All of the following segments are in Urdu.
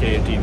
K18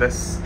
10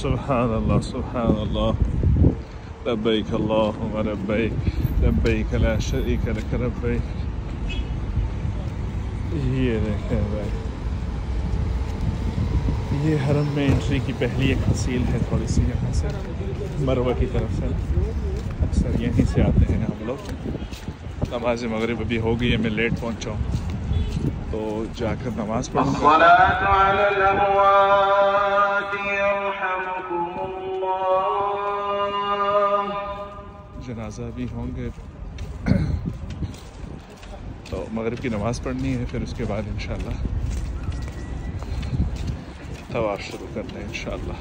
سبحان اللہ سبحان اللہ لبیک اللہم لبیک لبیک لا شریک لک لبیک. یہ دیکھیں بھائی، یہ حرم میں انٹری کی پہلی ایک حصیل ہے، تھوڑی سی یہاں سے مروہ کی طرف سے. اکثر یہیں سے آتے ہیں ہم لوگ. نماز مغرب ابھی ہو گئی ہے، میں لیٹ پہنچا ہوں تو جا کر نماز پڑھوں گا. جنازہ بھی ہوں گے تو مغرب کی نماز پڑھنی ہے، پھر اس کے بعد انشاءاللہ طواف شروع کرتے ہیں انشاءاللہ.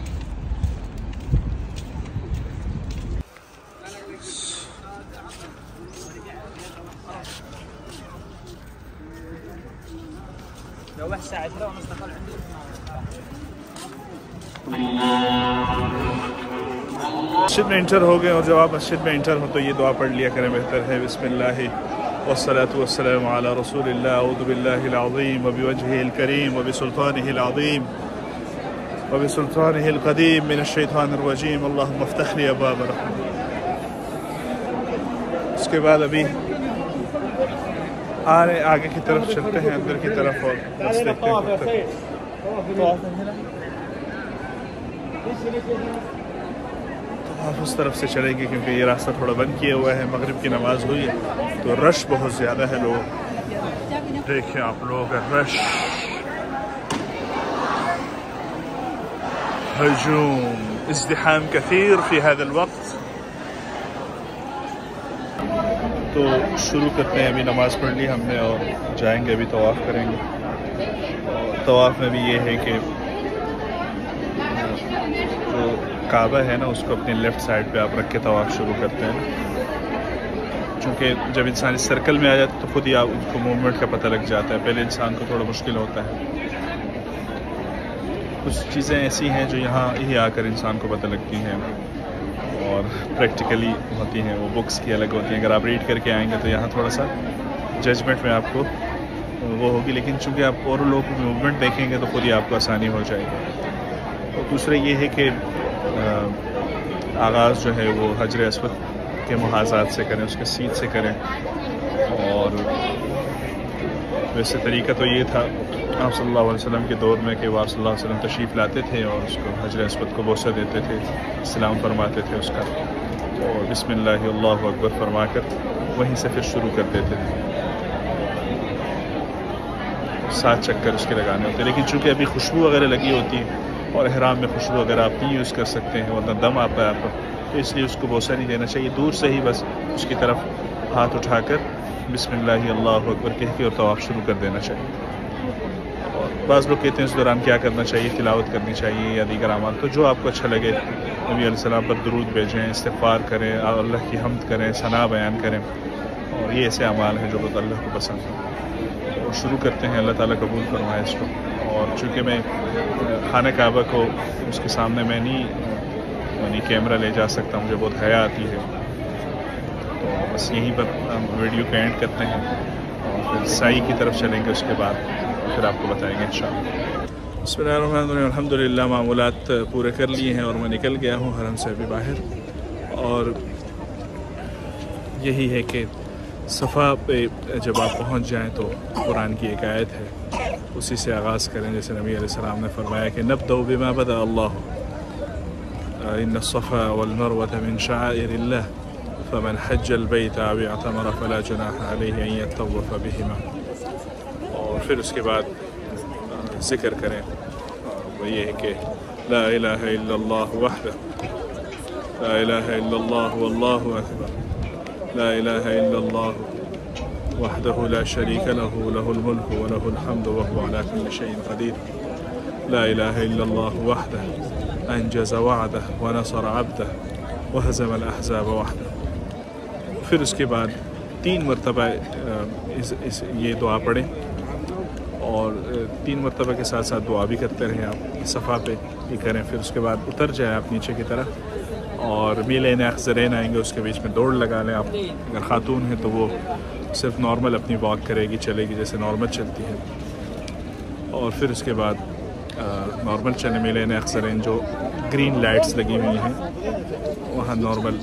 مسجد میں انٹر ہو گئے، اور جب آپ مسجد میں انٹر ہو تو یہ دعا پڑھ لیا کریں، بہتر ہے. بسم اللہ والصلاة والسلام علی رسول اللہ، اعوذ باللہ العظیم وبوجہہ الکریم وبسلطانہ العظیم وبسلطانہ القدیم من الشیطان الرجیم، اللہم افتح لی ابواب رحمت. اس کے بعد ابھی آگے کی طرف چلتے ہیں، اندر کی طرف، اور بس دیکھتے ہیں. آپ اس طرف سے چلیں گے کیونکہ یہ راستہ تھوڑا بند کیا ہوا ہے. مغرب کی نماز ہوئی ہے تو رش بہت زیادہ ہے. لوگ دیکھیں، آپ لوگ رش، ہجوم، ازدحام کثیر فی هذا الوقت. تو شروع کرتے ہیں. ابھی نماز پڑھ لی ہم نے اور جائیں گے، ابھی طواف کریں گے. طواف میں بھی یہ ہے کہ جو کعبہ ہے نا، اس کو اپنی لیفٹ سائڈ پہ آپ رکھ کے طواف شروع کرتے ہیں. چونکہ جب انسان اس سرکل میں آ جاتا ہے تو خود ہی آپ کو موومنٹ کا پتہ لگ جاتا ہے. پہلے انسان کو تھوڑا مشکل ہوتا ہے. کچھ چیزیں ایسی ہیں جو یہاں ہی آ کر انسان کو پتہ لگتی ہیں اور پریکٹیکلی ہوتی ہیں. وہ بکس کی الگ ہوتی ہیں. اگر آپ ریڈ کر کے آئیں گے تو یہاں تھوڑا سا ججمنٹ میں آپ کو وہ ہوگی، لیکن چونکہ آپ اور لوگوں کی موومنٹ دیکھیں گے تو خود ہی آپ کو آسانی ہو جائے گی. اور دوسرا یہ ہے کہ آغاز جو ہے وہ حجر اسود کے محاذات سے کریں، اس کے سیدھ سے کریں. اور ویسے طریقہ تو یہ تھا آپ صلی اللہ علیہ وسلم کے دور میں کہ وہ آپ صلی اللہ علیہ وسلم تشریف لاتے تھے اور اس کو حجر اسود کو بوسہ دیتے تھے، سلام فرماتے تھے اس کا، اور بسم اللہ اللہ اکبر فرما کر وہیں سے پھر شروع کر دیتے تھے. 7 چکر اس کے لگانے ہوتے. لیکن چونکہ ابھی خوشبو وغیرہ لگی ہوتی ہے اور احرام میں خوشبو اگر آپ نہیں یوز کر سکتے ہیں ورنہ دم آتا ہے آپ کو، تو اس لیے اس کو بوسہ نہیں دینا چاہیے. دور سے ہی بس اس کی طرف ہاتھ اٹھا کر بسم اللہ اللہ اکبر کہہ کے اور طواف شروع کر دینا چاہیے. اور بعض لوگ کہتے ہیں اس دوران کیا کرنا چاہیے، تلاوت کرنی چاہیے یا دیگر اعمال. تو جو آپ کو اچھا لگے، نبی علیہ السلام پر درود بھیجیں، استغفار کریں، اللہ کی حمد کریں، ثنا بیان کریں. اور یہ ایسے اعمال ہیں جو بہت اللہ کو پسند ہیں. اور شروع کرتے ہیں. اللہ تعالیٰ قبول فرمائے اس کو. اور چونکہ میں خانہ کعبہ کو اس کے سامنے میں نہیں کیمرہ لے جا سکتا، مجھے بہت حیا آتی ہے، تو بس یہیں پر ہم ویڈیو کا اینڈ کرتے ہیں اور پھر سائی کی طرف چلیں گے. اس کے بعد پھر آپ کو بتائیں گے انشاءاللہ. بسم اللہ الرحمن الرحیم. الحمدللہ معمولات پورے کر لیے ہیں اور میں نکل گیا ہوں حرم سے ابھی باہر. اور یہی ہے کہ صفا پہ جب آپ پہنچ جائیں تو قرآن کی ایک آیت ہے اسی سے آغاز کریں جیسے نبی علیہ السلام نے فرمایا کہ نبدأ بما بدأ اللہ ان الصفا والمروة من شعائر اللہ فمن حج البیت او اعتمر فلا جناح علیہ ان یطوف بہما، اور پھر اس کے بعد ذکر کریں وہ یہ ہے کہ لا الہ الا اللہ وحدہ لا الہ الا اللہ واللہ اکبر لا الہ الا اللہ وحدہ لا شریک لہ لہ الملک ولہ الحمد وہو علی کل شیء قدیر لا الہ الا اللہ وحدہ انجز وعدہ ونصر عبدہ وہزم الاحزاب وحدہ۔ پھر اس کے بعد 3 مرتبہ یہ دعا پڑھیں، اور 3 مرتبہ کے ساتھ ساتھ دعا بھی کرتے رہیں آپ، صفحہ پہ یہ کریں۔ پھر اس کے بعد اتر جائیں آپ نیچے کی طرف، اور میلین اخذرین آئیں گے، اس کے بیچ میں دوڑ لگا لیں آپ۔ اگر خاتون ہیں تو وہ صرف نارمل اپنی واک کرے گی، چلے گی جیسے نارمل چلتی ہے، اور پھر اس کے بعد نارمل چلیں میلین اخذرین، جو گرین لائٹس لگی ہوئی ہیں وہاں نارمل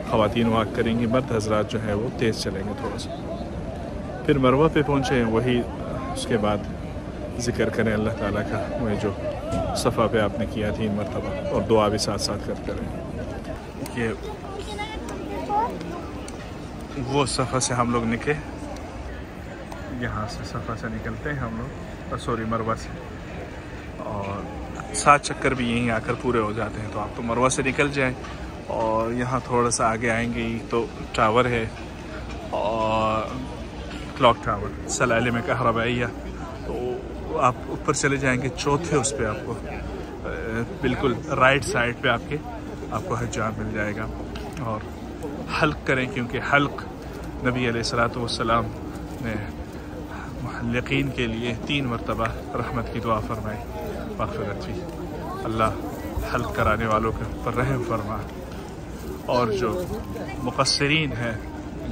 خواتین واک کریں گی، مرد حضرات جو ہیں وہ تیز چلیں گے تھوڑا سا۔ پھر مروہ پہ پہنچے وہی اس کے بعد ذکر کریں اللہ تعالیٰ کا، وہی جو صفحہ پہ آپ نے کیا 3 مرتبہ، اور دعا بھی ساتھ ساتھ کرتے رہیں۔ کہ وہ صفحہ سے ہم لوگ نکلے، یہاں سے صفحہ سے نکلتے ہیں ہم لوگ، سوری مروہ سے، اور 7 چکر بھی یہیں آ کر پورے ہو جاتے ہیں۔ تو آپ تو مروہ سے نکل جائیں، اور یہاں تھوڑا سا آگے آئیں گے تو ٹاور ہے، اور کلاک ٹاور سلالم کہربائیہ، تو آپ اوپر چلے جائیں گے چوتھے اس پہ آپ کو بالکل رائٹ سائڈ پہ آپ کو حجام مل جائے گا۔ اور حلق کریں، کیونکہ حلق نبی علیہ السلام نے محلقین کے لیے 3 مرتبہ رحمت کی دعا فرمائی، مغفرت بھی، اللہ حلق کرانے والوں کے پر رحم فرما، اور جو مقصرین ہیں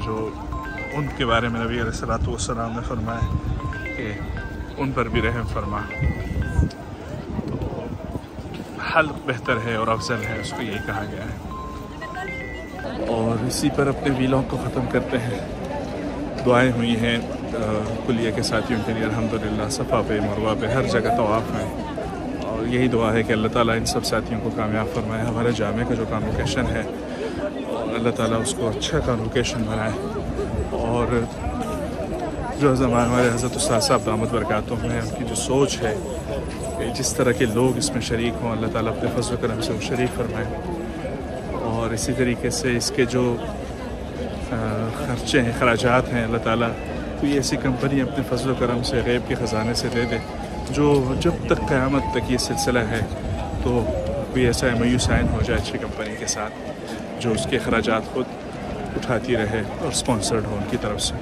جو ان کے بارے میں نبی علیہ السلام نے فرمایا کہ ان پر بھی رحم فرما۔ تو حلق بہتر ہے اور افضل ہے، اس کو یہی کہا گیا ہے۔ اور اسی پر اپنے ویلاگ کو ختم کرتے ہیں۔ دعائیں ہوئی ہیں کلیہ کے ساتھیوں کے لیے الحمدللہ، صفا پہ مروہ پہ ہر جگہ طواف میں، اور یہی دعا ہے کہ اللہ تعالیٰ ان سب ساتھیوں کو کامیاب فرمائے۔ ہمارے جامع کا جو کانوکیشن ہے اللہ تعالیٰ اس کو اچھا کانوکیشن بنائے، اور جو ہمارے حضرت استاد صاحب دامت برکاتہم ہیں، ان کی جو سوچ ہے کہ جس طرح کے لوگ اس میں شریک ہوں، اللہ تعالیٰ اپنے فضل و کرم سے وہ شریک فرمائے، اور اسی طریقے سے اس کے جو خرچے ہیں، اخراجات ہیں، اللہ تعالیٰ کوئی ایسی کمپنی اپنے فضل و کرم سے غیب کے خزانے سے دے دے جو جب تک قیامت تک یہ سلسلہ ہے تو کوئی ایسا MOU سائن ہو جائے اچھی کمپنی کے ساتھ جو اس کے اخراجات خود اٹھاتی رہے اور سپانسرڈ ہو ان کی طرف سے۔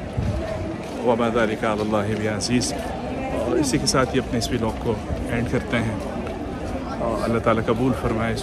وما ذلک علی اللہ بعزیز۔ اور اسی کے ساتھ ہی اپنے اس ویلاگ کو اینڈ کرتے ہیں، اور اللہ تعالیٰ قبول فرمائے۔